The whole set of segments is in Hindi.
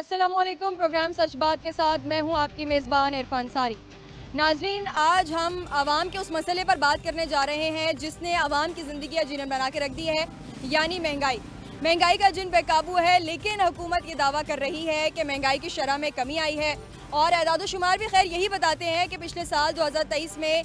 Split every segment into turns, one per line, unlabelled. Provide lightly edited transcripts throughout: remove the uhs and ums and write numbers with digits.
अस्सलामुअलैकुम। प्रोग्राम सच बात के साथ मैं हूं आपकी मेज़बान इरफान सारी। नाज़रीन, आज हम आवाम के उस मसले पर बात करने जा रहे हैं जिसने आवाम की ज़िंदगी अजीरन बना के रख दी है, यानी महंगाई। महंगाई का जिन बेकाबू है, लेकिन हुकूमत ये दावा कर रही है कि महंगाई की शरह में कमी आई है और एदाद-ओ-शुमार भी खैर यही बताते हैं कि पिछले साल 2023 में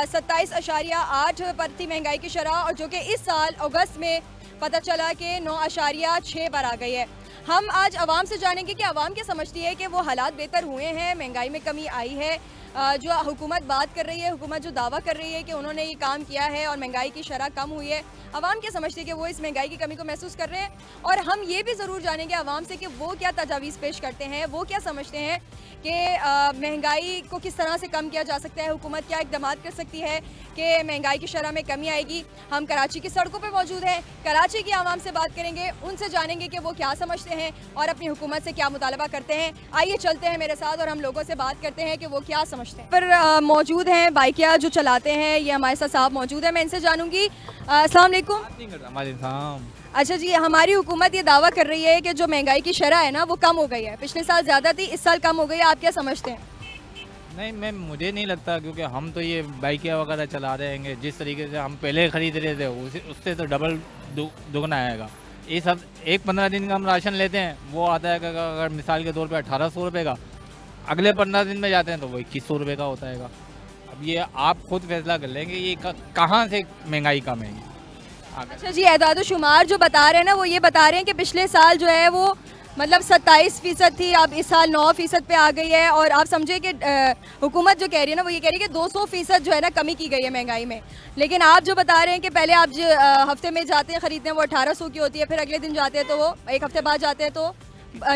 27.8 पर थी महंगाई की शरह, और जो कि इस साल अगस्त में पता चला कि 9.6 पर आ गई है। हम आज आवाम से जानेंगे कि आवाम क्या समझती है कि वो हालात बेहतर हुए हैं, महंगाई में कमी आई है। जो हुकूमत बात कर रही है, हुकूमत जो दावा कर रही है कि उन्होंने ये काम किया है और महंगाई की शरह कम हुई है, आवाम क्या समझती है कि वो इस महंगाई की कमी को महसूस कर रहे हैं। और हम ये भी ज़रूर जानेंगे आवाम से कि वो क्या तजावीज़ पेश करते हैं, वो क्या समझते हैं कि महंगाई को किस तरह से कम किया जा सकता है, हुकूमत क्या इक़दाम कर सकती है कि महंगाई की शरह में कमी आएगी। हम कराची की सड़कों पर मौजूद हैं, कराची की आवाम से बात करेंगे, उनसे जानेंगे कि वो क्या समझते हैं और अपनी हुकूमत से क्या मुतालबा करते हैं। आइए चलते हैं मेरे साथ और हम लोगों से बात करते हैं कि वो क्या समझते हैं। पर मौजूद हैं बाइकिया जो चलाते हैं, ये हमारे साथ साहब मौजूद हैं, मैं इनसे जानूंगी। अस्सलाम वालेकुम। अच्छा जी, हमारी हुकूमत ये दावा कर रही है कि जो महंगाई की शरह है ना वो कम हो गई है, पिछले साल ज़्यादा थी, इस साल कम हो गई है, आप क्या समझते हैं?
नहीं मैम, मुझे नहीं लगता, क्योंकि हम तो ये बाइकें वगैरह चला रहे हैं, जिस तरीके से हम पहले खरीद रहे थे उससे तो डबल दुगना आएगा। ये सब एक 15 दिन का हम राशन लेते हैं, वो आता है अगर मिसाल के तौर पे 1800 रुपये का, अगले 15 दिन में जाते हैं तो वो 2100 रुपये का होता है। अब ये आप खुद फैसला कर लेंगे ये कहाँ से महंगाई कम है।
अच्छा जी, एदाद-ओ-शुमार जो बता रहे हैं ना, वो ये बता रहे हैं कि पिछले साल जो है वो मतलब 27% थी, अब इस साल 9% पे आ गई है। और आप समझे कि हुकूमत जो कह रही है ना, वो ये कह रही है कि 200% जो है ना कमी की गई है महंगाई में। लेकिन आप जो बता रहे हैं कि पहले आप जो हफ्ते में जाते हैं खरीदने, वो 1800 की होती है, फिर अगले दिन जाते हैं तो वो एक हफ्ते बाद जाते हैं तो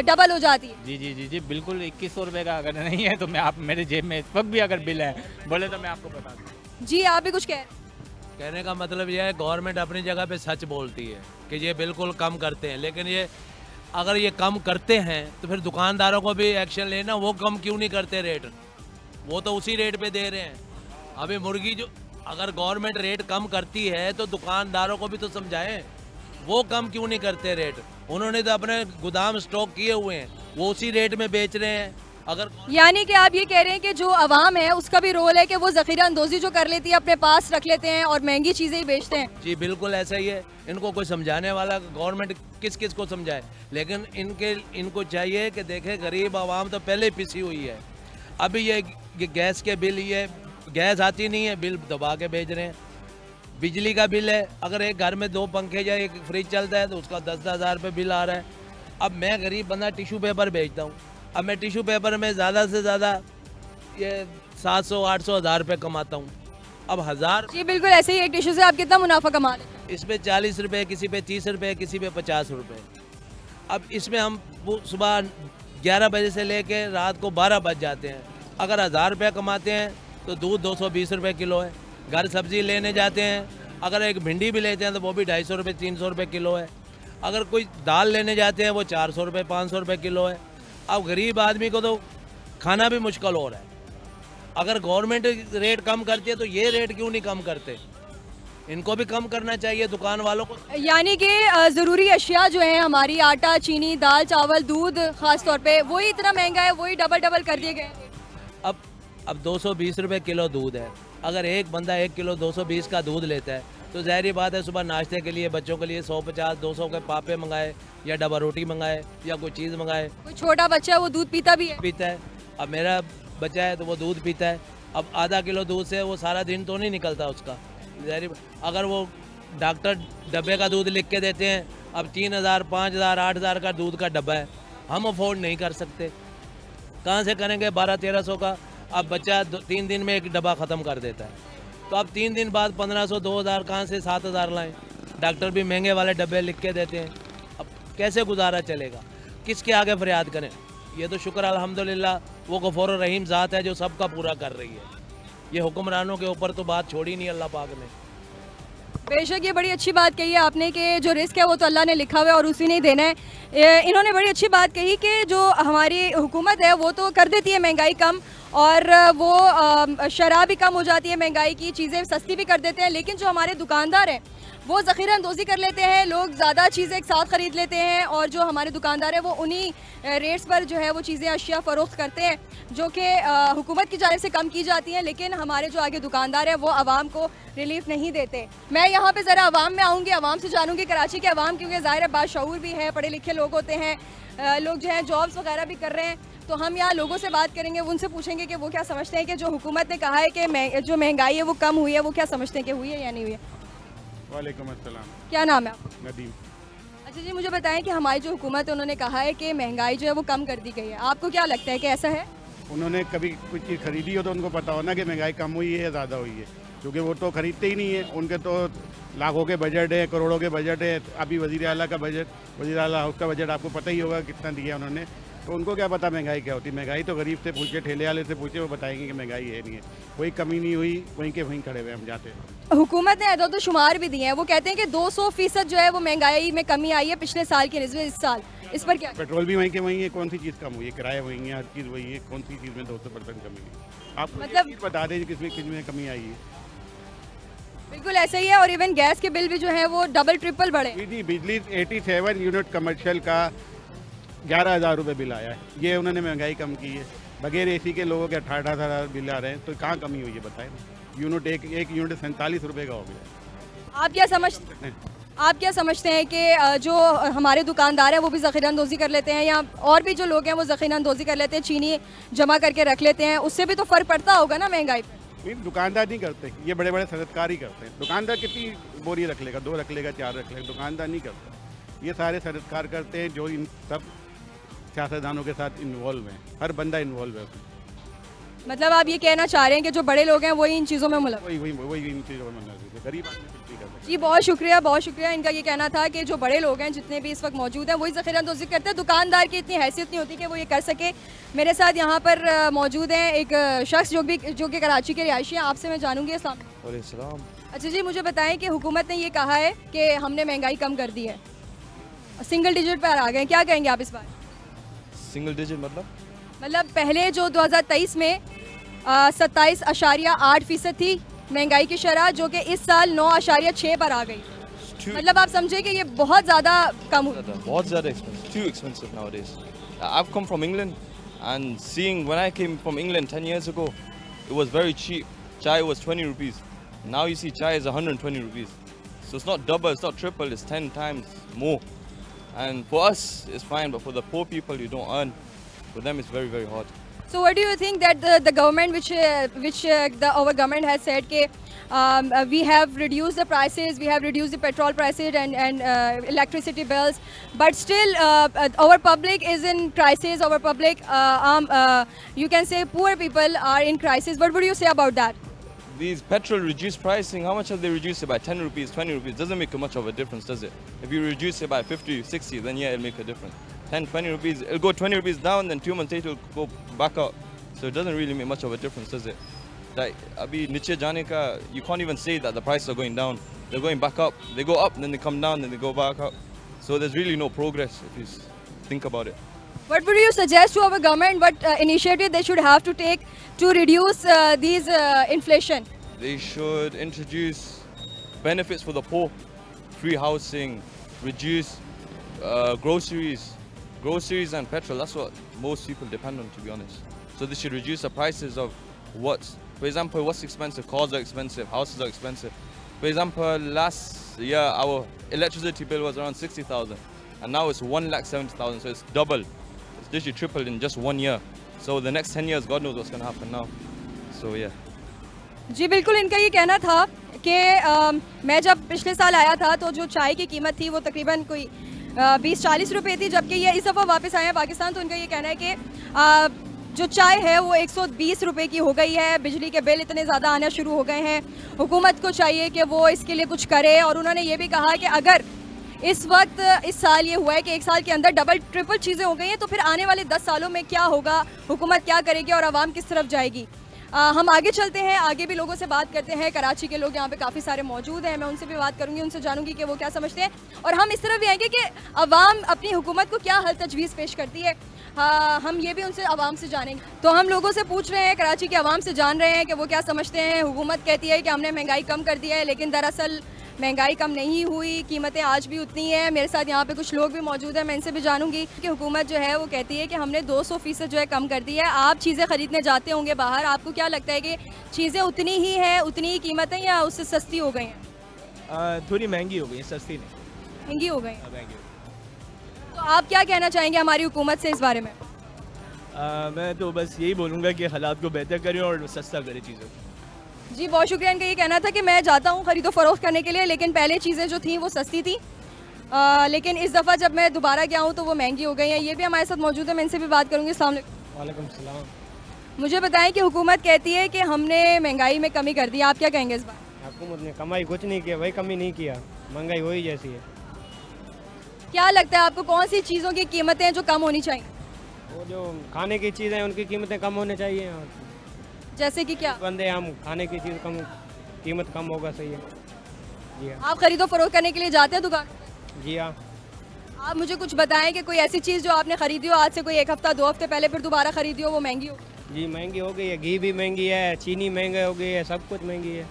डबल हो जाती है।
जी जी जी जी बिल्कुल। 2100 रुपये का अगर नहीं है तो मैं आप मेरे जेब में इस वक्त भी अगर बिल है बोले तो मैं आपको बता दूँ।
जी, आप भी कुछ कह रहे हैं?
कहने का मतलब यह है, गवर्नमेंट अपनी जगह पे सच बोलती है कि ये बिल्कुल कम करते हैं, लेकिन ये अगर ये कम करते हैं तो फिर दुकानदारों को भी एक्शन लेना, वो कम क्यों नहीं करते रेट? वो तो उसी रेट पे दे रहे हैं। अभी मुर्गी जो अगर गवर्नमेंट रेट कम करती है तो दुकानदारों को भी तो समझाएं, वो कम क्यों नहीं करते रेट? उन्होंने तो अपने गोदाम स्टॉक किए हुए हैं, वो उसी रेट में बेच रहे हैं। अगर
यानी कि आप ये कह रहे हैं कि जो आवाम है उसका भी रोल है कि वो ज़ख़ीरा अंदोज़ी जो कर लेती है अपने पास रख लेते हैं और महंगी चीज़ें ही बेचते हैं।
जी बिल्कुल ऐसा ही है। इनको कोई समझाने वाला, गवर्नमेंट किस किस को समझाए? लेकिन इनको चाहिए कि देखें गरीब आवाम तो पहले ही पिसी हुई है। अभी ये गैस के बिल, ये गैस आती नहीं है, बिल दबा के भेज रहे हैं। बिजली का बिल है, अगर एक घर में 2 पंखे या एक फ्रिज चलता है तो उसका 10-10 हज़ार रुपये बिल आ रहा है। अब मैं गरीब बंदा टिशू पेपर बेचता हूँ, अब मैं टिशू पेपर में ज़्यादा से ज़्यादा ये 700-800 हज़ार रुपये कमाता हूँ। अब हज़ार
जी बिल्कुल, ऐसे ही एक टिश्यू से आप कितना मुनाफा कमा लेते हैं?
इस पे 40 रुपये, किसी पे 30 रुपये, किसी पे 50 रुपये। अब इसमें हम सुबह 11 बजे से लेके रात को 12 बज जाते हैं। अगर 1000 रुपये कमाते हैं तो दूध 220 रुपये किलो है। घर सब्जी लेने जाते हैं, अगर एक भिंडी भी लेते हैं तो वो भी 250 रुपये 300 रुपये किलो है। अगर कोई दाल लेने जाते हैं वो 400 रुपये 500 रुपये किलो है। अब गरीब आदमी को तो खाना भी मुश्किल हो रहा है। अगर गवर्नमेंट रेट कम करती है तो ये रेट क्यों नहीं कम करते? इनको भी कम करना चाहिए, दुकान वालों को।
यानी कि ज़रूरी अशिया जो है हमारी, आटा, चीनी, दाल, चावल, दूध ख़ास तौर पे, वही इतना महंगा है, वही डबल कर दिए गए हैं।
अब 220 रुपये किलो दूध है। अगर एक बंदा 1 किलो 220 का दूध लेता है तो ज़ाहिर बात है सुबह नाश्ते के लिए बच्चों के लिए 150-200 के पापे मंगाए या डबा रोटी मंगाए या कोई चीज़ मंगाए।
कोई छोटा बच्चा है वो दूध पीता भी है?
पीता है। अब मेरा बच्चा है तो वो दूध पीता है। अब आधा किलो दूध से वो सारा दिन तो नहीं निकलता उसका। ज़ाहिर अगर वो डॉक्टर डब्बे का दूध लिख के देते हैं, अब 3000, 5000, 8000 का दूध का डब्बा है, हम अफोर्ड नहीं कर सकते। कहाँ से करेंगे 1200-1300 का? अब बच्चा 3 दिन में एक डब्बा ख़त्म कर देता है, तो अब 3 दिन बाद 1500, 2000 कहाँ से 7000 लाएं? डॉक्टर भी महंगे वाले डब्बे लिख के देते हैं। अब कैसे गुजारा चलेगा? किसके आगे फरियाद करें? ये तो शुक्र अल्हम्दुलिल्लाह वो गफूर रहीम ज़ात है जो सबका पूरा कर रही है। ये हुक्मरानों के ऊपर तो बात छोड़ी नहीं अल्लाह पाक ने।
बेशक, ये बड़ी अच्छी बात कही है आपने कि जो रिस्क है वो तो अल्लाह ने लिखा हुआ है और उसी ने ही देना है। इन्होंने बड़ी अच्छी बात कही कि जो हमारी हुकूमत है वो तो कर देती है महंगाई कम, और वो शराब भी कम हो जाती है, महंगाई की चीज़ें सस्ती भी कर देते हैं। लेकिन जो हमारे दुकानदार हैं वो ज़ख़ीरा अंदोज़ी कर लेते हैं, लोग ज़्यादा चीज़ें एक साथ ख़रीद लेते हैं और जो हमारे दुकानदार हैं वो उन्हीं रेट्स पर जो है वो चीज़ें अशिया फ़रोख्त करते हैं जो कि हुकूमत की जानिब से कम की जाती हैं। लेकिन हमारे जो आगे दुकानदार हैं वो आवाम को रिलीफ नहीं देते। मैं यहाँ पे ज़रा आवाम में आऊँगी, आवाम से जानूँगी कराची के आवाम, क्योंकि ज़ाहिर है बाशऊर भी है, पढ़े लिखे लोग होते हैं, लोग जो हैं जॉब्स वगैरह भी कर रहे हैं। तो हम यहाँ लोगों से बात करेंगे, उनसे पूछेंगे कि वो क्या समझते हैं कि जो हुकूमत ने कहा है कि जो महंगाई है वो कम हुई है, वो क्या समझते हैं कि हुई है या नहीं हुई है।
वालेकुम अस्सलाम।
क्या नाम है आपका?
नदीम।
अच्छा जी, मुझे बताएं कि हमारी जो हुकूमत है उन्होंने कहा है कि महंगाई जो है वो कम कर दी गई है, आपको क्या लगता है कि ऐसा है?
उन्होंने कभी कुछ चीज़ खरीदी हो तो उनको पता हो ना कि महंगाई कम हुई है या ज़्यादा हुई है, क्योंकि वो तो खरीदते ही नहीं है। उनके तो लाखों के बजट है, करोड़ों के बजट है। अभी वज़ीर आला का बजट, वज़ीर आला हाउस का बजट आपको पता ही होगा कितना दिया उन्होंने। तो उनको क्या पता महंगाई क्या होती है। महंगाई तो गरीब से पूछे, ठेले वाले से पूछे, वो बताएंगे कि महंगाई है नहीं है। कोई कमी नहीं हुई, वहीं के वहीं खड़े हुए हम जाते हैं।
हुकूमत ने अदद शुमार भी दिए हैं, वो कहते हैं कि 200% जो है वो महंगाई में कमी आई है पिछले साल के निस्बत इस साल। इस पर क्या?
पेट्रोल भी वहीं के वहीं है, कौन सी चीज़ कम हुई है? किराए वहीं है, हर चीज़ वही है, कौन सी चीज़ में 200% कमी है? आप
मतलब
बता दें किसमें कमी आई है।
बिल्कुल ऐसा ही है। और इवन गैस के बिल भी जो है वो डबल ट्रिपल बढ़े।
जी, बिजली 87 यूनिट कमर्शियल का 11,000 रुपये बिल आया है। ये उन्होंने महंगाई कम की है। बगैर एसी के लोगों के 18,000 बिल आ रहे हैं, तो कहाँ कमी हुई है बताएं। यूनिट एक यूनिट 47 रुपये का हो गया।
आप क्या समझते हैं कि जो हमारे दुकानदार हैं वो भी ज़ख़ीरा अंदोज़ी कर लेते हैं, या और भी जो लोग हैं वो ज़ख़ीरा अंदोज़ी कर लेते हैं, चीनी जमा करके रख लेते हैं, उससे भी तो फ़र्क पड़ता होगा ना महंगाई पर?
नहीं, दुकानदार नहीं करते, ये बड़े बड़े सनतकार ही करते हैं। दुकानदार कितनी बोरी रख लेगा, 2 रख लेगा, 4 रख लेगा, दुकानदार नहीं करता। ये सारे सनतकार करते हैं जो इन सब सियासतदानों के साथ इन्वॉल्व हैं। हर बंदा इन्वॉल्व है उसमें।
मतलब आप ये कहना चाह रहे हैं कि जो बड़े लोग हैं वही इन चीज़ों में मुलव्वस?
वही इन चीज़ों में मना है। गरीब आदमी कुछ नहीं कर सकता।
जी बहुत शुक्रिया। इनका ये कहना था कि जो बड़े लोग हैं जितने भी इस वक्त मौजूद हैं वही ज़ख़ीरा अंदोज़ी करते हैं, दुकानदार की इतनी हैसियत नहीं होती कि वो ये कर सके। मेरे साथ यहाँ पर मौजूद हैं एक शख्स जो कि कराची के रिहायशी हैं, आपसे मैं जानूँगी। अस्सलाम वालेकुम। अच्छा जी, मुझे बताएं कि हुकूमत ने ये कहा है कि हमने महंगाई कम कर दी है, सिंगल डिजिट पर आ गए, क्या कहेंगे आप इस बार?
सिंगल डिजिट मतलब
पहले जो 2023 में 27.8% थी महंगाई की शरह, जो कि इस साल 9.6 पर आ गई। मतलब आप समझे कि ये बहुत ज़्यादा कम हुई।
बहुत ज़्यादा expensive, too expensive nowadays. I've come from England and seeing when I came from England 10 years ago, it was very cheap. Chai was 20 rupees. Now you see chai is 120 rupees. So it's not double, it's not triple, it's 10 times more. And for us, it's fine, but for the poor people who don't earn, for them it's very, very hard.
So what do you think that the government, our government has said that we have reduced the prices, we have reduced the petrol prices and electricity bills, but still our public is in crisis. Our public, you can say, poor people are in crisis. What would you say about that?
These petrol reduced pricing, how much have they reduced it by? 10 rupees, 20 rupees? Doesn't make much of a difference, does it? If you reduce it by 50, 60, then yeah, it'll make a difference. 10, 20 rupees, it'll go 20 rupees down, then 2 months later it'll go back up. So it doesn't really make much of a difference, does it? Like, abhi niche jaane ka, you can't even say that the prices are going down. They're going back up. They go up, then they come down, then they go back up. So there's really no progress if you think about it.
What would you suggest to our government? What initiative they should have to take to reduce these inflation?
They should introduce benefits for the poor, free housing, reduce groceries and petrol. That's what most people depend on, to be honest. So they should reduce the prices of for example, what's expensive? Cars are expensive, houses are expensive. For example, last year our electricity bill was around 60,000 and now it's 1,70,000, so it's double. It's literally tripled in just 1 year. So the next 10 years, God knows what's going to happen now. So yeah.
जी बिल्कुल, इनका ये कहना था कि मैं जब पिछले साल आया था तो जो चाय की कीमत थी वो तकरीबन कोई 20-40 रुपए थी, जबकि ये इस दफ़ा वापस आए हैं पाकिस्तान। तो उनका ये कहना है कि जो चाय है वो 120 रुपए की हो गई है, बिजली के बिल इतने ज़्यादा आना शुरू हो गए हैं। हुकूमत को चाहिए कि वो इसके लिए कुछ करे। और उन्होंने ये भी कहा कि अगर इस वक्त इस साल ये हुआ है कि 1 साल के अंदर डबल ट्रिपल चीज़ें हो गई हैं, तो फिर आने वाले 10 सालों में क्या होगा, हुकूमत क्या करेगी और आवाम किस तरफ जाएगी। हम आगे चलते हैं, आगे भी लोगों से बात करते हैं। कराची के लोग यहाँ पे काफ़ी सारे मौजूद हैं, मैं उनसे भी बात करूँगी, उनसे जानूँगी कि वो क्या समझते हैं। और हम इस तरफ भी आएंगे कि अवाम अपनी हुकूमत को क्या हल तजवीज़ पेश करती है। हम ये भी उनसे आवाम से जानेंगे। तो हम लोगों से पूछ रहे हैं, कराची के आवाम से जान रहे हैं कि वो क्या समझते हैं। हुकूमत कहती है कि हमने महंगाई कम कर दी है, लेकिन दरअसल महंगाई कम नहीं हुई, कीमतें आज भी उतनी हैं। मेरे साथ यहाँ पे कुछ लोग भी मौजूद हैं, मैं इनसे भी जानूंगी कि हुकूमत जो है वो कहती है कि हमने 200% जो है कम कर दी है। आप चीज़ें ख़रीदने जाते होंगे बाहर, आपको क्या लगता है कि चीज़ें उतनी ही हैं, उतनी ही कीमतें या उससे सस्ती हो गई हैं?
थोड़ी महंगी हो गई, सस्ती नहीं,
महंगी हो गई हैं।
महंगी हो गई।
तो आप क्या कहना चाहेंगे हमारी हुकूमत से इस बारे में?
मैं तो बस यही बोलूँगा कि हालात को बेहतर करें और सस्ता करें चीज़ों को।
जी बहुत शुक्रिया। इनका ये कहना था कि मैं जाता हूँ खरीदो फरोख्त करने के लिए, लेकिन पहले चीज़ें जो थी वो सस्ती थी, लेकिन इस दफ़ा जब मैं दोबारा गया हूँ तो वो महंगी हो गई हैं। ये भी हमारे साथ मौजूद है, मैं इनसे भी बात करूँगी। अस्सलाम वालेकुम।
वालेकुम सलाम।
मुझे बताएं कि हुकूमत कहती है कि हमने महंगाई में कमी कर दी, आप क्या कहेंगे इस बार?
हुकूमत ने कमाई कुछ नहीं किया, वही कमी नहीं किया, महंगाई वही जैसी है।
क्या लगता है आपको कौन सी चीज़ों की कीमतें हैं जो कम होनी चाहिए?
वो जो खाने की चीज़ें हैं उनकी कीमतें कम होनी चाहिए, और
जैसे कि क्या?
बंदे हम खाने की चीज़ कम, कीमत कम होगा, सही है। जी हाँ।
आप खरीदो फरोख्त करने के लिए जाते हैं दुकान?
जी हाँ।
आप मुझे कुछ बताएं कि कोई ऐसी चीज़ जो आपने खरीदी हो आज से कोई 1 हफ्ता 2 हफ्ते पहले, फिर दोबारा खरीदी हो, वो महंगी हो?
जी महंगी हो गई है, घी भी महंगी है, चीनी महंगा हो गई है, सब कुछ महंगी है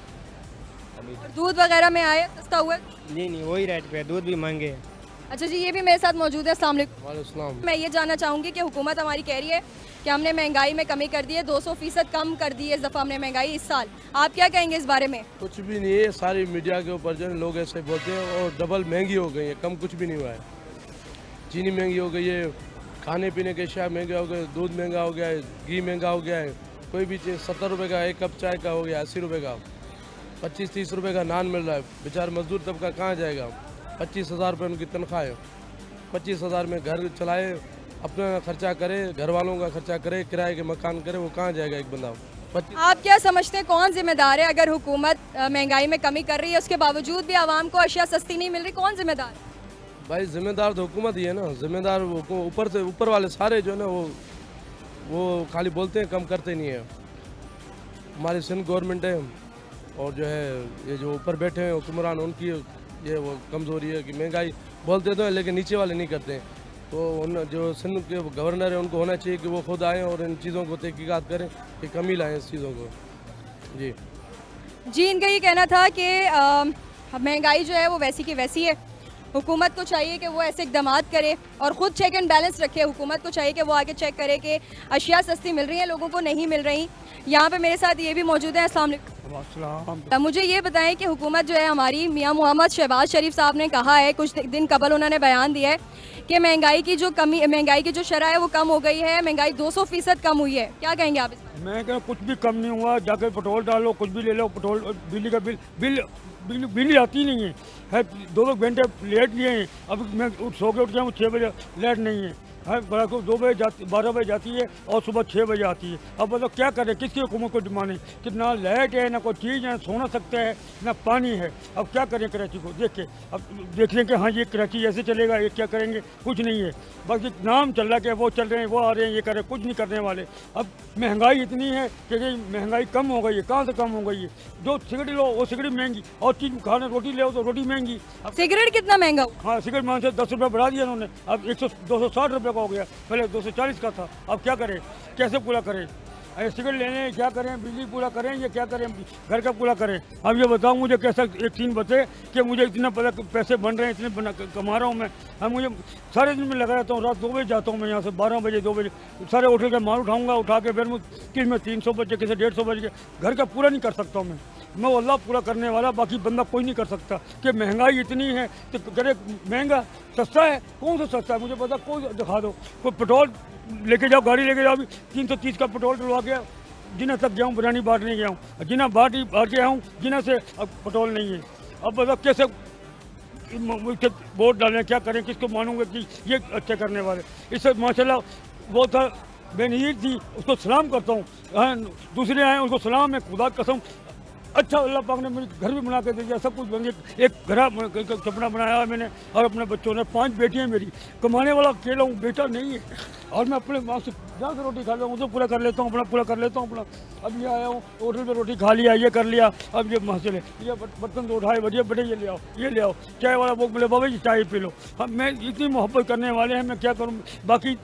अभी।
और दूध वगैरह में आए सस्ता हुआ है?
जी नहीं, वही रेट पे है, दूध भी महंगे है।
अच्छा जी, ये भी मेरे साथ मौजूद है। अस्सलाम वालेकुम।
वालेकुम।
मैं ये जानना चाहूँगी कि हुकूमत हमारी कह रही है कि हमने महंगाई में कमी कर दी है, 200% कम कर दी है इस दफ़ा हमने महंगाई इस साल। आप क्या कहेंगे इस बारे में?
कुछ भी नहीं है, सारी मीडिया के ऊपर जो है लोग ऐसे बोलते हैं, और डबल महंगी हो गई है, कम कुछ भी नहीं हुआ है। चीनी महंगी हो गई है, खाने पीने के अशिया महंगे हो गए, दूध महंगा हो गया है, घी महंगा हो गया है, कोई भी चीज़ 70 रुपये का एक कप चाय का हो गया, 80 रुपये का, 25-30 रुपये का नान मिल रहा है। बेचारा मजदूर तबका कहाँ जाएगा? 25,000 रुपये उनकी तनख्वाह है, 25,000 में घर चलाए, अपना खर्चा करे, घर वालों का खर्चा करे, किराए के मकान करे, वो कहाँ जाएगा एक बंदा?
आप क्या समझते हैं कौन जिम्मेदार है? अगर हुकूमत महंगाई में कमी कर रही है, उसके बावजूद भी आवाम को अशिया सस्ती नहीं मिल रही, कौन जिम्मेदार है?
भाई जिम्मेदार तो हुकूमत ही है ना, जिम्मेदार वो ऊपर से ऊपर वाले सारे जो है ना, वो खाली बोलते हैं, कम करते नहीं है। हमारी सिंध गवर्नमेंट है, और जो है ये जो ऊपर बैठे हैं हुक्मरान, उनकी ये वो कमज़ोरी है कि महंगाई बोलते तो हैं लेकिन नीचे वाले नहीं करते हैं। तो उन जो सिंध के गवर्नर है उनको होना चाहिए कि वो खुद आएँ और इन चीज़ों को तहकीकात करें कि कमी लाएँ इस चीज़ों को। जी
इनका ये कहना था कि महंगाई जो है वो वैसी की वैसी है, हुकूमत को चाहिए कि वो ऐसे इकदाम करे और ख़ुद चेक एंड बैलेंस रखे। हुकूमत को चाहिए कि वो आगे चेक करे कि अशिया सस्ती मिल रही हैं, लोगों को नहीं मिल रही। यहाँ पे मेरे साथ ये भी मौजूद है। अस्सलाम वालेकुम। मुझे ये बताएं कि हुकूमत जो है हमारी, मियाँ मोहम्मद शहबाज शरीफ साहब ने कहा है, कुछ दिन कबल उन्होंने बयान दिया है कि महंगाई की जो शरह है वो कम हो गई है, महंगाई 200% कम हुई है। क्या कहेंगे आप इस पर?
मैं कह कुछ भी कम नहीं हुआ, जाकर पेट्रोल डालो, कुछ भी ले लो, पेट्रोल बिजली का बिल आती नहीं है 2 घंटे लेट लिए हैं। अब मैं सो के उठ गया हूँ 6 बजे, लाइट नहीं है, बड़ा को 2 बजे जाती, 12 बजे जाती है और सुबह 6 बजे आती है। अब बताओ क्या करें, किसकी हुकूमत को डिमांड है कि ना लाइट है, ना कोई चीज़ है, सोना सकता है, ना पानी है। अब क्या करें कराची को देख के? अब देख लें कि हाँ ये कराची ऐसे चलेगा, ये क्या करेंगे? कुछ नहीं है, बस एक नाम चल रहा है कि वो चल रहे हैं, वो आ रहे हैं, ये कर रहे हैं, कुछ नहीं करने वाले। अब महंगाई इतनी है कि महंगाई कम हो गई है, कहाँ से कम हो गई है? जो सिगरेट लो वो सिगरेट महंगी, और चीज़ खाने रोटी ले तो रोटी महंगी। अब
सिगरेट कितना महंगा हुआ?
हाँ सिगरेट मान से 10 रुपये बढ़ा दिया उन्होंने, अब 260 रुपये का हो गया, पहले 240 का था। अब क्या करें, कैसे पूरा करें? सिगरेट लेने क्या करें, बिजली पूरा करें, ये क्या करें, घर का पूरा करें? अब ये बताओ मुझे कैसा एक सीन बचे कि मुझे इतना पैसे बन रहे हैं, इतने कमा रहा हूँ मैं। अब मुझे सारे दिन में लगा रहता हूँ, रात 2 बजे जाता हूँ मैं यहाँ से, 12 बजे 2 बजे सारे होटल का माल उठाऊँगा, उठा के फिर किस में 300 बजे, किसी 150 बजे, घर का पूरा नहीं कर सकता हूँ मैं अल्लाह पूरा करने वाला, बाकी बंदा कोई नहीं कर सकता। कि महंगाई इतनी है तो करे महंगा, सस्ता है? कौन सा सस्ता है मुझे पता, कोई दिखा दो। कोई पेट्रोल लेके जाओ, गाड़ी लेके जाओ, 330 का पेट्रोल डलवा गया, जिना तक गया हूँ, बिरयानी बांटने गया हूँ, जिना बांट के आया हूँ, जिना से अब पेट्रोल नहीं है। अब बताओ कैसे वोट डालें, क्या करें, किसको मानूंगा कि ये अच्छा करने वाले? इससे माशाल्लाह वो था बेनज़ीर थी, उसको सलाम करता हूँ, दूसरे आए उनको सलाम है, खुदा कसम अच्छा अल्लाह पाक ने मुझे घर भी बना के दे दिया, सब कुछ बन गया। एक घर सपना बनाया है मैंने और अपने बच्चों ने, 5 बेटियाँ मेरी, कमाने वाला अकेला हूँ, बेटा नहीं है। और मैं अपने माँ से जहाँ से रोटी खा लेता हूँ उसे पूरा कर लेता हूँ, अपना पूरा कर लेता हूँ अपना। अब ये आया हूँ होटल पे रोटी खा लिया, ये कर लिया, अब ये मसले ये बर्तन तो उठाए, बढ़िया बेटे ये ले आओ, ये ले आओ, चाय वाला वो बोले बाबा जी चाय पी लो। हम मैं इतनी मोहब्बत करने वाले हैं, मैं क्या करूँ? बाकी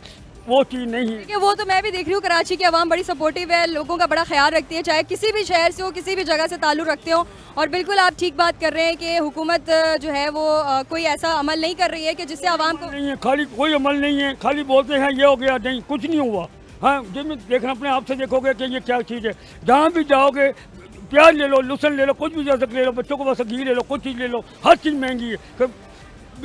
वो चीज़ नहीं है।
देखिए वो तो मैं भी देख रही हूँ, कराची की आवाम बड़ी सपोर्टिव है, लोगों का बड़ा ख्याल रखती है, चाहे किसी भी शहर से हो, किसी भी जगह से ताल्लुक़ रखते हो। और बिल्कुल आप ठीक बात कर रहे हैं कि हुकूमत जो है वो कोई ऐसा अमल नहीं कर रही है कि जिससे आवाम को
नहीं है, खाली कोई अमल नहीं है, खाली बोलते हैं ये हो गया, नहीं कुछ नहीं हुआ। हाँ जिसमें देखना अपने आप से देखोगे कि ये क्या चीज़ है। जहाँ भी जाओगे प्याज ले लो, लहसुन ले लो, कुछ भी जैसे ले लो, बच्चों को बस घी ले लो, कुछ चीज़ ले लो, हर चीज़ महंगी है।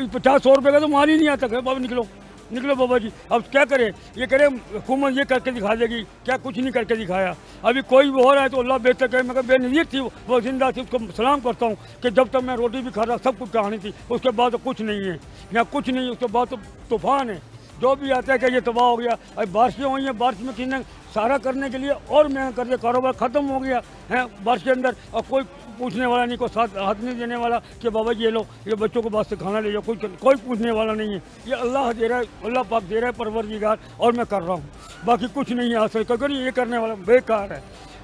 50-100 रुपये का तो माल ही नहीं आता। बाबा निकलो निकलो बाबा जी, अब क्या करें? ये करें हुकूमत ये करके दिखा देगी क्या? कुछ नहीं करके दिखाया। अभी कोई भी हो रहा है तो अल्लाह बेहतर करे, मगर बेनज़ीर थी वो जिंदा थी, उसको सलाम करता हूँ कि जब तक मैं रोटी भी खा रहा सब कुछ कहानी थी, उसके बाद तो कुछ नहीं है, यहाँ कुछ नहीं, उसके बाद तो तूफान है। जो भी आता है कि ये तबाह हो गया। अब बारिशें हुई हैं, बारिश में किसी ने सारा करने के लिए और महंगा कर दिया, कारोबार ख़त्म हो गया है बारिश के अंदर। और कोई पूछने वाला नहीं, कोई साथ हाथ नहीं देने वाला कि बाबा ये लो, ये बच्चों को बात से खाना ले जाओ, कोई पूछने वाला नहीं है। ये अल्लाह दे रहा है, अल्लाह पाक दे रहा है, परवरदिगार, और मैं कर रहा हूँ, बाकी कुछ नहीं है हासिल। अगर ये करने वाला बेकार है।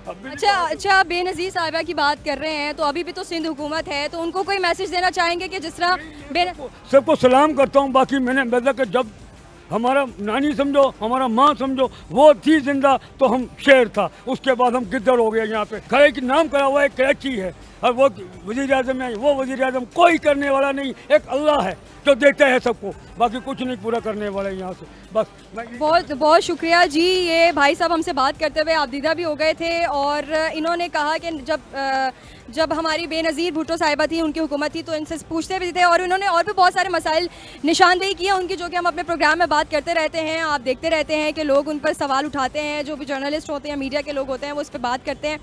अच्छा बेनज़ीर साहिबा की बात कर रहे हैं, तो अभी भी तो सिंध हुकूमत है, तो उनको कोई मैसेज देना चाहेंगे कि जिस तरह
सबको सलाम करता हूँ। बाकी मैंने मतलब कि जब हमारा नानी समझो, हमारा माँ समझो, वो थी जिंदा तो हम शेर था, उसके बाद हम गिद्दड़ हो गए। यहाँ पे खड़े की नाम करा हुआ है कराची है, और वो वज़ीर आज़म है, वो वज़ीर आज़म कोई करने वाला नहीं, एक अल्लाह है जो देता है सबको, बाकी कुछ नहीं पूरा करने वाला है यहाँ से। बस
बहुत बहुत शुक्रिया जी। ये भाई साहब हमसे बात करते हुए आबदीदा भी हो गए थे, और इन्होंने कहा कि जब हमारी बेनज़ीर भुट्टो साहिबा थी, उनकी हुकूमत थी, तो इनसे पूछते भी थे, और इन्होंने और भी बहुत सारे मसाइल निशानदेही की है उनकी, जो कि हम अपने प्रोग्राम में बात करते रहते हैं। आप देखते रहते हैं कि लोग उन पर सवाल उठाते हैं, जो भी जर्नलिस्ट होते हैं, मीडिया के लोग होते हैं, वो उस पर बात करते हैं।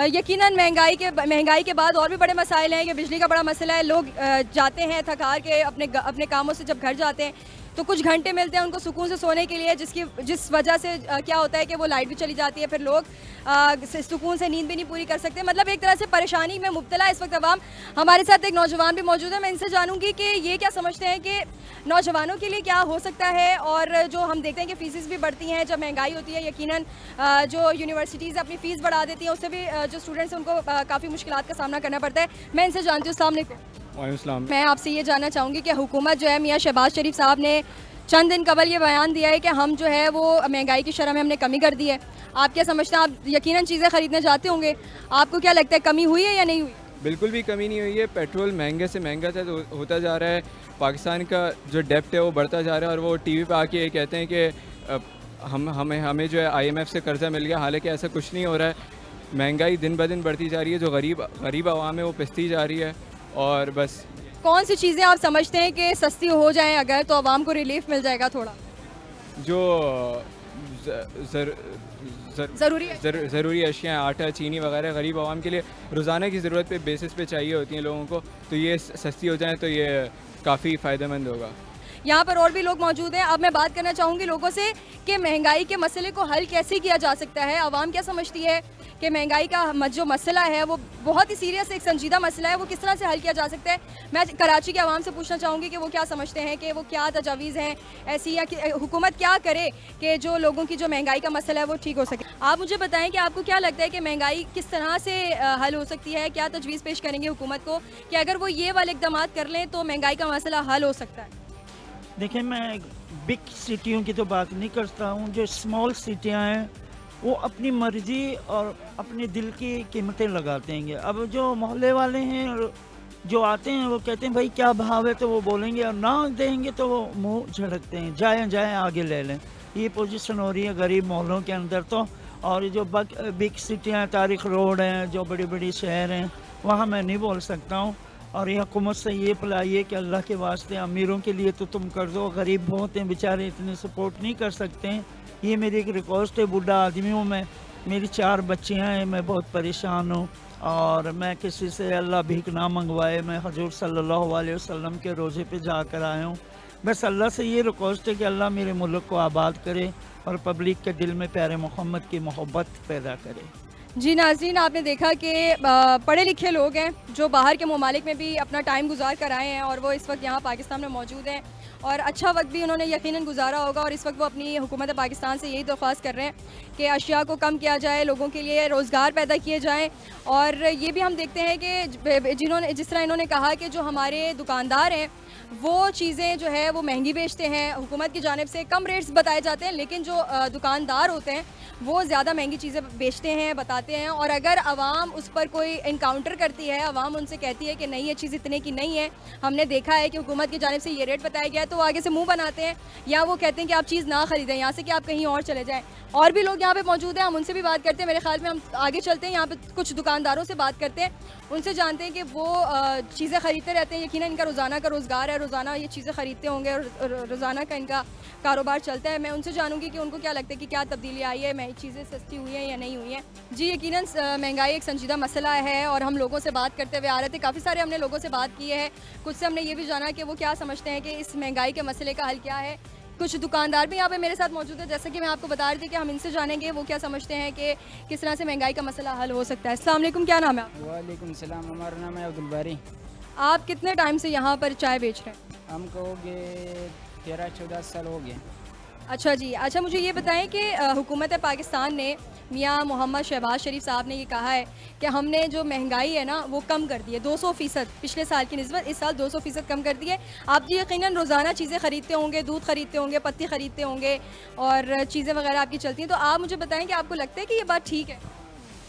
यकीनन महंगाई के बाद और भी बड़े मसाइल हैं कि बिजली का बड़ा मसला है। लोग जाते हैं थक हार के अपने कामों से, जब घर जाते हैं तो कुछ घंटे मिलते हैं उनको सुकून से सोने के लिए, जिस वजह से क्या होता है कि वो लाइट भी चली जाती है, फिर लोग सुकून से नींद भी नहीं पूरी कर सकते। मतलब एक तरह से परेशानी में मुब्तला इस वक्त अवाम। हमारे साथ एक नौजवान भी मौजूद है, मैं इनसे जानूंगी कि ये क्या समझते हैं कि नौजवानों के लिए क्या हो सकता है। और जो हम देखते हैं कि फ़ीसेस भी बढ़ती हैं जब महंगाई होती है, यकीनन जो यूनिवर्सिटीज़ अपनी फ़ीस बढ़ा देती हैं, उससे भी जो स्टूडेंट्स हैं उनको काफ़ी मुश्किलात का सामना करना पड़ता है। मैं इनसे जानती हूँ। अस्सलाम वालेकुम। मैं आपसे ये जानना चाहूँगी कि हुकूमत जो है, मियाँ शहबाज शरीफ साहब ने चंद दिन कबल ये बयान दिया है कि हम जो है वो महंगाई की शरह में हमने कमी कर दी है। आप क्या समझते हैं? आप यकीनन चीज़ें ख़रीदने जाते होंगे, आपको क्या लगता है कमी हुई है या नहीं हुई?
बिल्कुल भी कमी नहीं हुई है। पेट्रोल महंगे से महंगा होता जा रहा है, पाकिस्तान का जो डेप्ट है वो बढ़ता जा रहा है, और वो टीवी पे आके ये कहते हैं कि हमें जो है IMF से कर्जा मिल गया, हालांकि ऐसा कुछ नहीं हो रहा है। महंगाई दिन ब दिन बढ़ती जा रही है, जो गरीब आवाम है वो पिसती जा रही है। और बस
कौन सी चीज़ें आप समझते हैं कि सस्ती हो जाएं अगर, तो आवाम को रिलीफ मिल जाएगा थोड़ा?
जो ज़रूरी अशियाँ, आटा, चीनी वगैरह गरीब आवाम के लिए रोज़ाना की ज़रूरत पे बेसिस पे चाहिए होती हैं लोगों को, तो ये सस्ती हो जाए तो ये काफ़ी फ़ायदेमंद होगा।
यहाँ पर और भी लोग मौजूद हैं। अब मैं बात करना चाहूँगी लोगों से कि महंगाई के मसले को हल कैसे किया जा सकता है। आवाम क्या समझती है कि महंगाई का जो मसला है वो बहुत ही सीरियस एक संजीदा मसला है, वो किस तरह से हल किया जा सकता है। मैं कराची के आवाम से पूछना चाहूँगी कि वो क्या समझते हैं, कि वो क्या तजावीज़ हैं ऐसी, या कि हुकूमत क्या करे कि जो लोगों की जो महंगाई का मसला है वो ठीक हो सके। आप मुझे बताएं कि आपको क्या लगता है कि महंगाई किस तरह से हल हो सकती है? क्या तजवीज़ पेश करेंगे हुकूमत को कि अगर वो ये वाले इक़दाम कर लें तो महंगाई का मसला हल हो सकता है?
देखिए, मैं बिग सिटियों की तो बात नहीं करता हूँ। जो स्मॉल सिटियाँ हैं वो अपनी मर्ज़ी और अपने दिल की कीमतें लगाते हैं। अब जो मोहल्ले वाले हैं जो आते हैं वो कहते हैं भाई क्या भाव है, तो वो बोलेंगे, और ना देंगे तो वो मुंह झड़कते हैं, जाए आगे ले लें। ये पोजीशन हो रही है गरीब मोहल्लों के अंदर तो। और जो बिग सिटियाँ, तारिक रोड हैं, जो बड़ी बड़ी शहर हैं, वहाँ मैं नहीं बोल सकता हूँ। और ये हुकूमत से ये बुलाइए कि अल्लाह के वास्ते अमीरों के लिए तो तुम कर दो, गरीब बहुत हैं बेचारे, इतने सपोर्ट नहीं कर सकते हैं। ये मेरी एक रिक्वेस्ट है। बूढ़ा आदमी हूँ मैं, मेरी 4 बच्चियाँ हैं, मैं बहुत परेशान हूँ, और मैं किसी से अल्लाह भीख ना मंगवाए, मैं हजूर सल्लल्लाहु अलैहि वसल्लम के रोज़े पे जाकर आया हूँ। बस अल्लाह से ये रिक्वेस्ट है कि अल्लाह मेरे मुल्क को आबाद करे और पब्लिक के दिल में प्यारे मोहम्मद की मोहब्बत पैदा करे।
जी नाज़रीन, आपने देखा कि पढ़े लिखे लोग हैं जो बाहर के ममालिक में भी अपना टाइम गुजार कर आए हैं और वो इस वक्त यहाँ पाकिस्तान में मौजूद हैं और अच्छा वक्त भी उन्होंने यकीनन गुजारा होगा और इस वक्त वो अपनी हुकूमत पाकिस्तान से यही दरख्वास्त कर रहे हैं कि अशिया को कम किया जाए, लोगों के लिए रोज़गार पैदा किए जाएँ। और ये भी हम देखते हैं कि जिस तरह इन्होंने कहा कि जो हमारे दुकानदार हैं वो चीज़ें जो है वो महंगी बेचते हैं, हुकूमत की जानिब से कम रेट्स बताए जाते हैं, लेकिन जो दुकानदार होते हैं वो ज़्यादा महंगी चीज़ें बेचते हैं, बताते हैं। और अगर आवाम उस पर कोई इनकाउंटर करती है, आवाम उनसे कहती है कि नहीं ये चीज़ इतने की नहीं है, हमने देखा है कि हुकूमत की जानिब से ये रेट बताया गया है, तो वो आगे से मुँह बनाते हैं या वो कहते हैं कि आप चीज़ ना ख़रीदें यहाँ से, कि आप कहीं और चले जाएँ। और भी लोग यहाँ पे मौजूद हैं, हम उनसे भी बात करते हैं। मेरे ख्याल में हम आगे चलते हैं, यहाँ पे कुछ दुकानदारों से बात करते हैं, उनसे जानते हैं कि वो चीज़ें ख़रीदते रहते हैं। यकीनन इनका रोज़ाना का रोज़गार है, रोज़ाना ये चीज़ें ख़रीदते होंगे और रोज़ाना का इनका कारोबार चलता है। मैं उनसे जानूंगी कि उनको क्या लगता है कि क्या तब्दीली आई है, मैं चीज़ें सस्ती हुई हैं या नहीं हुई हैं। जी यकीनन महंगाई एक संजीदा मसला है और हम लोगों से बात करते हुए आ रहे थे, काफ़ी सारे हमने लोगों से बात की है, कुछ से हमने ये भी जाना कि वो क्या समझते हैं कि इस महंगाई के मसले का हल क्या है। कुछ दुकानदार भी यहाँ पे मेरे साथ मौजूद है, जैसे कि मैं आपको बता रही थी कि हम इनसे जानेंगे वो क्या समझते हैं कि किस तरह से महंगाई का मसला हल हो सकता है। अस्सलाम वालेकुम, क्या नाम है आपका?
वालेकुम सलाम, हमारा नाम है अब्दुल बारी।
आप कितने टाइम से यहाँ पर चाय बेच रहे हैं?
हमको हो गए 13-14 साल हो गए।
अच्छा जी, अच्छा मुझे ये बताएं कि हुकूमत पाकिस्तान ने, मियाँ मोहम्मद शहबाज शरीफ साहब ने ये कहा है कि हमने जो महंगाई है ना वो कम कर दी है 200%, पिछले साल की निस्बत इस साल 200% कम कर दी है। आप जी यकीनन रोज़ाना चीज़ें ख़रीदते होंगे, दूध ख़रीदते होंगे, पत्ती ख़रीदते होंगे और चीज़ें वगैरह आपकी चलती हैं, तो आप मुझे बताएं कि आपको लगता है कि ये बात ठीक है?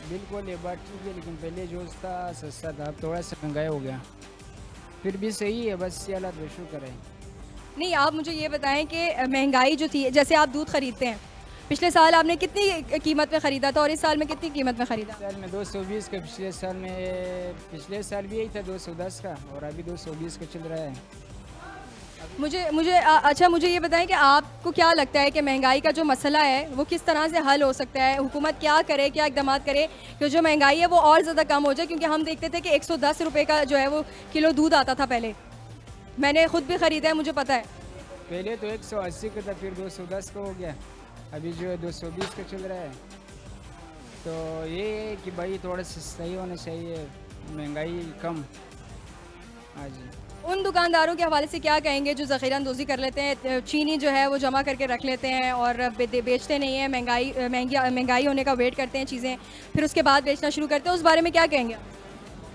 बिल्कुल ये बात ठीक है, लेकिन पहले जो था सस्ता था, अब थोड़ा सा महंगाई हो गया, फिर भी सही है, बस ये हालात बेशुक्र है।
नहीं, आप मुझे ये बताएं कि महंगाई जो थी, जैसे आप दूध ख़रीदते हैं, पिछले साल आपने कितनी कीमत में ख़रीदा था और इस साल में कितनी कीमत में ख़रीदा?
साल में 220 का, पिछले साल भी यही था 210 का और अभी 220 का चल रहा है।
अच्छा मुझे ये बताएं कि आपको क्या लगता है कि महंगाई का जो मसला है वो किस तरह से हल हो सकता है? हुकूमत क्या करे, क्या इक़दाम करे कि जो महंगाई है वो और ज़्यादा कम हो जाए? क्योंकि हम देखते थे कि 110 रुपये का जो है वो किलो दूध आता था पहले, मैंने ख़ुद भी ख़रीदा है, मुझे पता है।
पहले तो 180 का था, फिर 210 का हो गया, अभी जो है 220 का चल रहा है। तो ये है कि भाई थोड़ा सही होना चाहिए, महंगाई कम। हाँ जी।
उन दुकानदारों के हवाले से क्या कहेंगे जो ज़ख़ीरा अंदोज़ी कर लेते हैं, चीनी जो है वो जमा करके रख लेते हैं और बेचते नहीं हैं, महंगाई होने का वेट करते हैं चीज़ें, फिर उसके बाद बेचना शुरू करते हैं, उस बारे में क्या कहेंगे?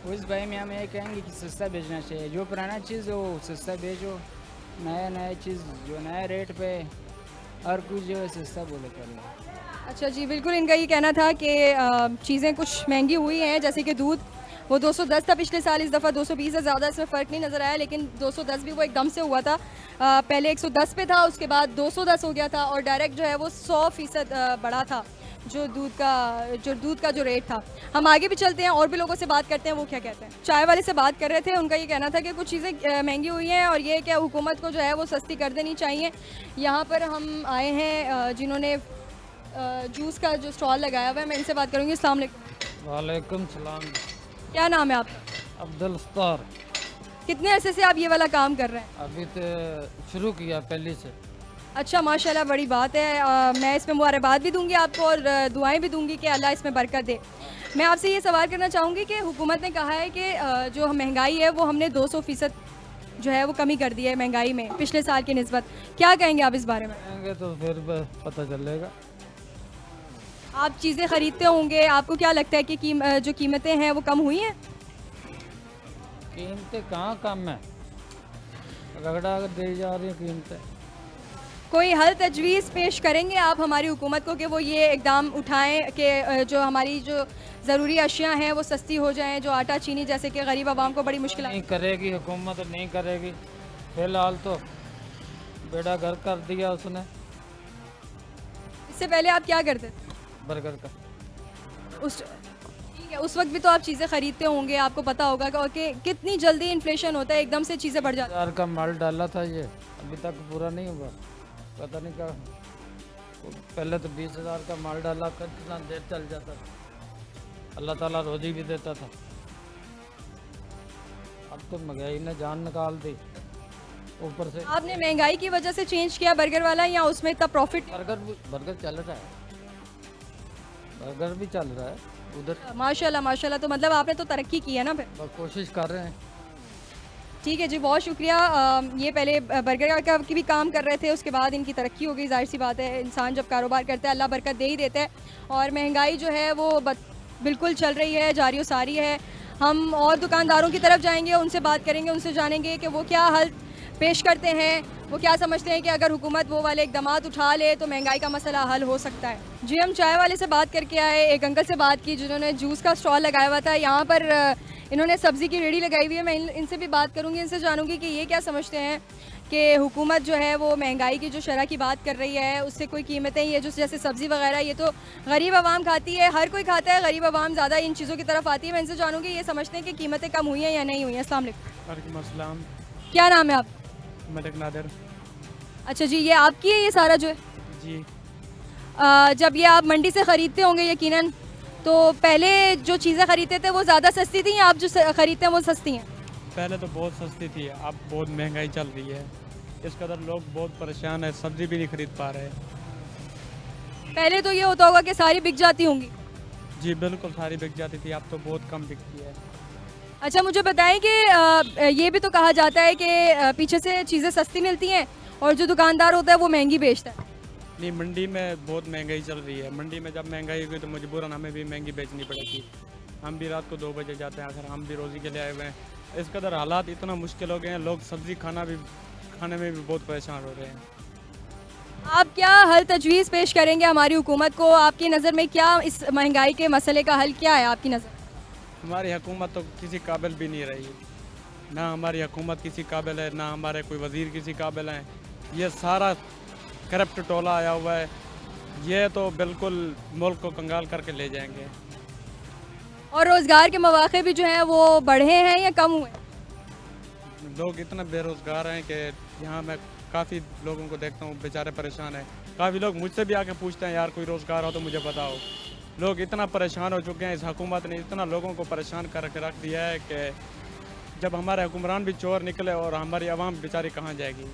उस बारे में हम ये कहेंगे कि सस्ता बेचना चाहिए, जो पुराना चीज़ हो सस्ता बेचो, नया चीज़ जो नया रेट पे और कुछ जो है सस्ता बोले कर लो।
अच्छा जी, बिल्कुल इनका ये कहना था कि चीज़ें कुछ महंगी हुई हैं, जैसे कि दूध वो 210 था पिछले साल, इस दफ़ा 220 है, ज़्यादा इसमें फ़र्क नहीं नज़र आया, लेकिन 210 भी वो एकदम से हुआ था, पहले 110 पे था, उसके बाद 210 हो गया था और डायरेक्ट जो है वो 100% बढ़ा था जो दूध का जो रेट था। हम आगे भी चलते हैं और भी लोगों से बात करते हैं, वो क्या कहते हैं। चाय वाले से बात कर रहे थे, उनका ये कहना था कि कुछ चीज़ें महंगी हुई हैं और ये क्या हुकूमत को जो है वो सस्ती कर देनी चाहिए। यहाँ पर हम आए हैं जिन्होंने जूस का जो स्टॉल लगाया हुआ है, मैं इनसे बात करूँगी। अस्सलाम वालेकुम।
वालेकुम सलाम।
क्या नाम है आपका?
अब्दुल सत्तार।
कितने अरसे से आप ये वाला काम कर रहे हैं?
अभी तो शुरू किया पहले से।
अच्छा माशाल्लाह, बड़ी बात है। मैं इसमें मुबारकबाद भी दूंगी आपको और दुआएं भी दूंगी कि अल्लाह इसमें बरकत दे। मैं आपसे ये सवाल करना चाहूँगी कि हुकूमत ने कहा है कि जो महंगाई है वो हमने 200% जो है वो कमी कर दी है महंगाई में पिछले साल की निस्बत, क्या कहेंगे आप इस बारे में?
कहेंगे तो फिर पता चलेगा।
आप चीज़ें ख़रीदते होंगे, आपको क्या लगता है कि जो कीमतें हैं वो कम हुई हैं?
कीमतें कहाँ कम है, रगड़ा दी जा रही कीमतें।
कोई हल तजवीज़ पेश करेंगे आप हमारी हुकूमत को कि वो ये इकदाम उठाएं कि जो हमारी जो ज़रूरी अशिया हैं वो सस्ती हो जाएं, जो आटा चीनी जैसे कि गरीब आवाम को बड़ी मुश्किल
नहीं करेगी हुकूमत, नहीं करेगी। फ़िलहाल तो बेड़ा घर कर दिया उसने।
इससे पहले आप क्या करते थे?
बर्गर का।
ठीक है, उस वक्त भी तो आप चीज़ें ख़रीदते होंगे, आपको पता होगा कि कितनी जल्दी इन्फ्लेशन होता है, एकदम से चीज़ें बढ़ जाती हैं।
1000 का माल डाला था, ये अभी तक पूरा नहीं हुआ, पता नहीं क्या। पहले तो 20,000 का माल डाला, कितना देर चल जाता था, अल्लाह ताला रोजी भी देता था। अब तो महंगाई ने जान निकाल दी ऊपर से।
आपने महंगाई की वजह से चेंज किया बर्गर वाला या उसमें इतना प्रॉफिट?
बर्गर चल रहा है, बर्गर भी चल रहा है उधर।
माशाल्लाह माशाल्लाह, तो मतलब आपने तो तरक्की की है ना फिर।
बस कोशिश कर रहे हैं।
ठीक है जी, बहुत शुक्रिया। ये पहले बर्गर का भी काम कर रहे थे, उसके बाद इनकी तरक्की हो गई। जाहिर सी बात है, इंसान जब कारोबार करता है अल्लाह बरकत दे ही देता है, और महंगाई जो है वो बिल्कुल चल रही है, जारी व सारी है। हम और दुकानदारों की तरफ जाएंगे, उनसे बात करेंगे, उनसे जानेंगे कि वो क्या हल पेश करते हैं, वो क्या समझते हैं कि अगर हुकूमत वो वाले इक़दामात उठा ले तो महंगाई का मसला हल हो सकता है। जी, हम चाय वाले से बात करके आए, एक अंकल से बात की जिन्होंने जूस का स्टॉल लगाया हुआ था। यहाँ पर इन्होंने सब्ज़ी की रेडी लगाई हुई है। मैं इनसे भी बात करूँगी, इनसे जानूँगी कि ये क्या समझते हैं कि हुकूमत जो है वो महंगाई की जो शरह की बात कर रही है उससे कोई कीमतें, ये जो जैसे सब्ज़ी वगैरह ये तो गरीब आवाम खाती है, हर कोई खाता है, गरीब आवाम ज़्यादा इन चीज़ों की तरफ आती है। मैं इनसे जानूँगी ये समझते हैं कि कीमतें कम हुई हैं या नहीं हुई हैं। अस्सलाम वालेकुम। क्या नाम है आप?
मलिक नादिर।
अच्छा जी, ये आपकी है ये सारा जो है?
जी।
जब ये आप मंडी से ख़रीदते होंगे यकीनन, तो पहले जो चीज़ें ख़रीदते थे वो ज़्यादा सस्ती थी या आप जो ख़रीदते हैं वो सस्ती हैं?
पहले तो बहुत सस्ती थी, अब बहुत महंगाई चल रही है। इस कदर लोग बहुत परेशान है, सब्ज़ी भी नहीं खरीद पा रहे।
पहले तो ये होता होगा कि सारी बिक जाती होंगी।
जी बिल्कुल, सारी बिक जाती थी, अब तो बहुत कम बिकती है।
अच्छा, मुझे बताएं कि ये भी तो कहा जाता है कि पीछे से चीज़ें सस्ती मिलती हैं और जो दुकानदार होता है वो महंगी बेचता है।
नहीं, मंडी में बहुत महंगाई चल रही है। मंडी में जब महंगाई हुई तो मजबूरन हमें भी महंगी बेचनी पड़ेगी। हम भी रात को 2 बजे जाते हैं, आखिर हम भी रोज़ी के लिए आए हुए हैं। इस कदर हालात इतना मुश्किल हो गए हैं, लोग सब्ज़ी खाने में भी बहुत परेशान हो रहे हैं।
आप क्या हल तजवीज़ पेश करेंगे हमारी हुकूमत को? आपकी नज़र में क्या इस महंगाई के मसले का हल क्या है आपकी नज़र?
हमारी हुकूमत तो किसी काबिल भी नहीं रही, ना हमारी हुकूमत किसी काबिल है, ना हमारे कोई वज़ीर किसी काबिल हैं। ये सारा करप्ट टोला आया हुआ है, ये तो बिल्कुल मुल्क को कंगाल करके ले जाएंगे।
और रोज़गार के मौक़े भी जो हैं वो बढ़े हैं या कम हुए?
लोग इतना बेरोज़गार हैं कि यहाँ मैं काफ़ी लोगों को देखता हूँ बेचारे परेशान हैं। काफ़ी लोग मुझसे भी आके पूछते हैं यार कोई रोज़गार हो तो मुझे बताओ। लोग इतना परेशान हो चुके हैं, इस हुकूमत ने इतना लोगों को परेशान करके रख दिया है कि जब हमारे हुक्मरान भी चोर निकले और हमारी आवाम बेचारी कहाँ जाएगी।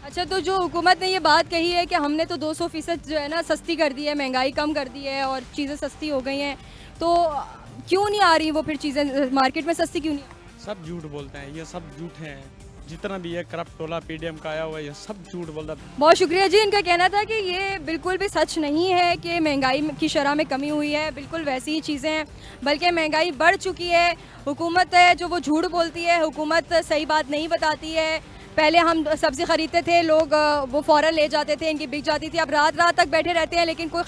अच्छा, तो जो हुकूमत ने ये बात कही है कि हमने तो 200% जो है ना सस्ती कर दी है, महंगाई कम कर दी है और चीज़ें सस्ती हो गई हैं, तो क्यों नहीं आ रही वो फिर चीज़ें मार्केट में सस्ती क्यों नहीं?
सब झूठ बोलते हैं, ये सब झूठे हैं। जितना भी ये करप्ट टोला पीडीएम का आया हुआ है ये सब झूठ बोलता है।
बहुत शुक्रिया जी। इनका कहना था कि ये बिल्कुल भी सच नहीं है कि महंगाई की शरह में कमी हुई है, बिल्कुल वैसी ही चीज़ें हैं, बल्कि महंगाई बढ़ चुकी है। हुकूमत है जो वो झूठ बोलती है, हुकूमत सही बात नहीं बताती है। पहले हम सब्ज़ी ख़रीदते थे, लोग वो फ़ौरन ले जाते थे, इनकी बिक जाती थी। अब रात रात तक बैठे रहते हैं लेकिन कोई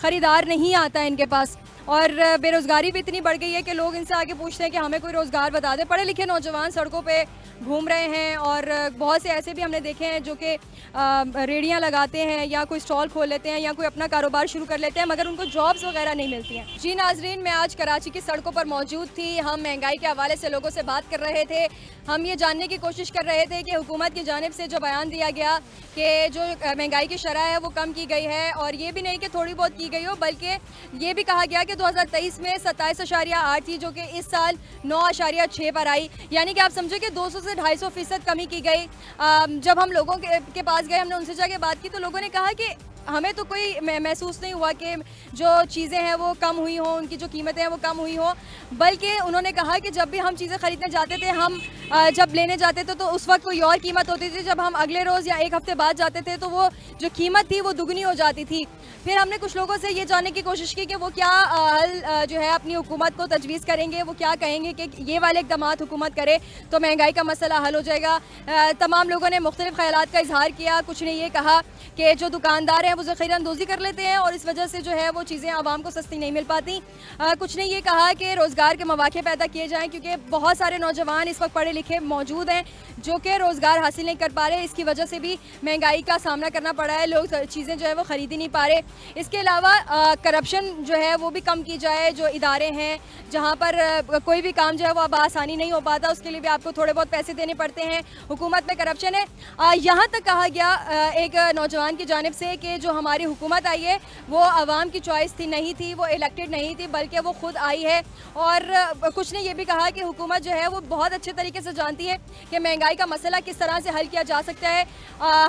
ख़रीदार नहीं आता है इनके पास। और बेरोज़गारी भी इतनी बढ़ गई है कि लोग इनसे आगे पूछते हैं कि हमें कोई रोज़गार बता दें। पढ़े लिखे नौजवान सड़कों पे घूम रहे हैं और बहुत से ऐसे भी हमने देखे हैं जो कि रेडियाँ लगाते हैं या कोई स्टॉल खोल लेते हैं या कोई अपना कारोबार शुरू कर लेते हैं, मगर उनको जॉब्स वगैरह नहीं मिलती हैं। जी नाजरीन, मैं आज कराची की सड़कों पर मौजूद थी। हम महंगाई के हवाले से लोगों से बात कर रहे थे। हम ये जानने की कोशिश कर रहे थे कि हुकूमत की जानिब से जो बयान दिया गया कि जो महंगाई की शरह है वो कम की गई है, और ये भी नहीं कि थोड़ी बहुत की गई हो, बल्कि ये भी कहा गया कि 2023 में 27.8 थी जो कि इस साल 9.6 पर आई, यानी कि आप समझो कि 200 से 250% कमी की गई। जब हम लोगों के पास गए, हमने उनसे जाके बात की तो लोगों ने कहा कि हमें तो कोई महसूस नहीं हुआ कि जो चीज़ें हैं वो कम हुई हों, उनकी जो कीमतें हैं वो कम हुई हों, बल्कि उन्होंने कहा कि जब भी हम चीज़ें ख़रीदने जाते थे, हम जब लेने जाते थे तो उस वक्त कोई और कीमत होती थी, जब हम अगले रोज़ या एक हफ़्ते बाद जाते थे तो वो जो कीमत थी वो दुगनी हो जाती थी। फिर हमने कुछ लोगों से ये जानने की कोशिश की कि वो क्या हल जो है अपनी हुकूमत को तजवीज़ करेंगे, वो क्या कहेंगे कि ये वाले इक़दामात हुकूमत करे तो महंगाई का मसला हल हो जाएगा। तमाम लोगों ने मुख्तलिफ़ ख़यालात का इजहार किया। कुछ ने ये कहा कि जो दुकानदार हैं वो ज़ख़ीरा अंदोज़ी कर लेते हैं और इस वजह से जो है वो चीज़ें आवाम को सस्ती नहीं मिल पाती। कुछ ने ये कहा कि रोज़गार के मौक़े पैदा किए जाएँ, क्योंकि बहुत सारे नौजवान इस वक्त पढ़े लिखे मौजूद हैं जो कि रोज़गार हासिल नहीं कर पा रहे, इसकी वजह से भी महंगाई का सामना करना पड़ा है, लोग चीज़ें जो है वो ख़रीद ही नहीं पा रहे। इसके अलावा करप्शन जो है वो भी कम की जाए। जो इदारे हैं जहाँ पर कोई भी काम जो है वो अब आसानी नहीं हो पाता, उसके लिए भी आपको थोड़े बहुत पैसे देने पड़ते हैं। हुकूमत में करप्शन है। यहाँ तक कहा गया एक नौजवान की जानिब से कि जो हमारी हुकूमत आई है वो आवाम की चॉइस थी, नहीं थी, वो इलेक्टेड नहीं थी, बल्कि वो खुद आई है। और कुछ ने ये भी कहा कि हुकूमत जो है वो बहुत अच्छे तरीके से जानती है कि महंगाई का मसला किस तरह से हल किया जा सकता है।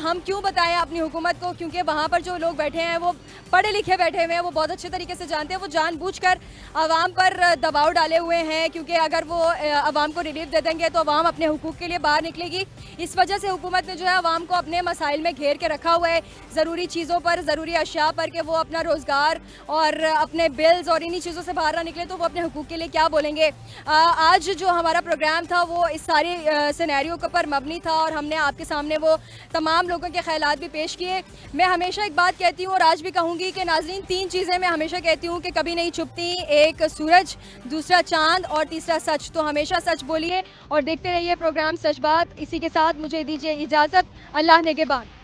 हम क्यों बताएं अपनी हुकूमत को, क्योंकि वहाँ पर जो लोग बैठे हैं वो पढ़े लिखे बैठे हुए हैं, वो बहुत अच्छे तरीके से जानते हैं। वो जानबूझकर आवाम पर दबाव डाले हुए हैं, क्योंकि अगर वो आवाम को रिलीफ दे देंगे तो आवाम अपने हुकूक के लिए बाहर निकलेगी। इस वजह से हुकूमत ने जो है आवाम को अपने मसाइल में घेर के रखा हुआ है, ज़रूरी चीज़ों पर, ज़रूरी अशिया पर, कि वो अपना रोज़गार और अपने बिल्स और इन्हीं चीज़ों से बाहर ना निकले तो वो अपने हुकूक के लिए क्या बोलेंगे। आज जो हमारा प्रोग्राम था वो इस सारे सिनेरियो के पर मबनी था और हमने आपके सामने वो तमाम लोगों के ख्यालात भी पेश किए। मैं हमेशा एक बात कहती हूँ और आज भी कहूँगी कि नाज़रीन, 3 चीज़ें मैं हमेशा कहती हूँ कि कभी नहीं छुपती, एक सूरज, दूसरा चाँद और तीसरा सच। तो हमेशा सच बोलिए और देखते रहिए प्रोग्राम सच बात। इसी के साथ मुझे दीजिए इजाज़त। अल्लाह नेगेबान।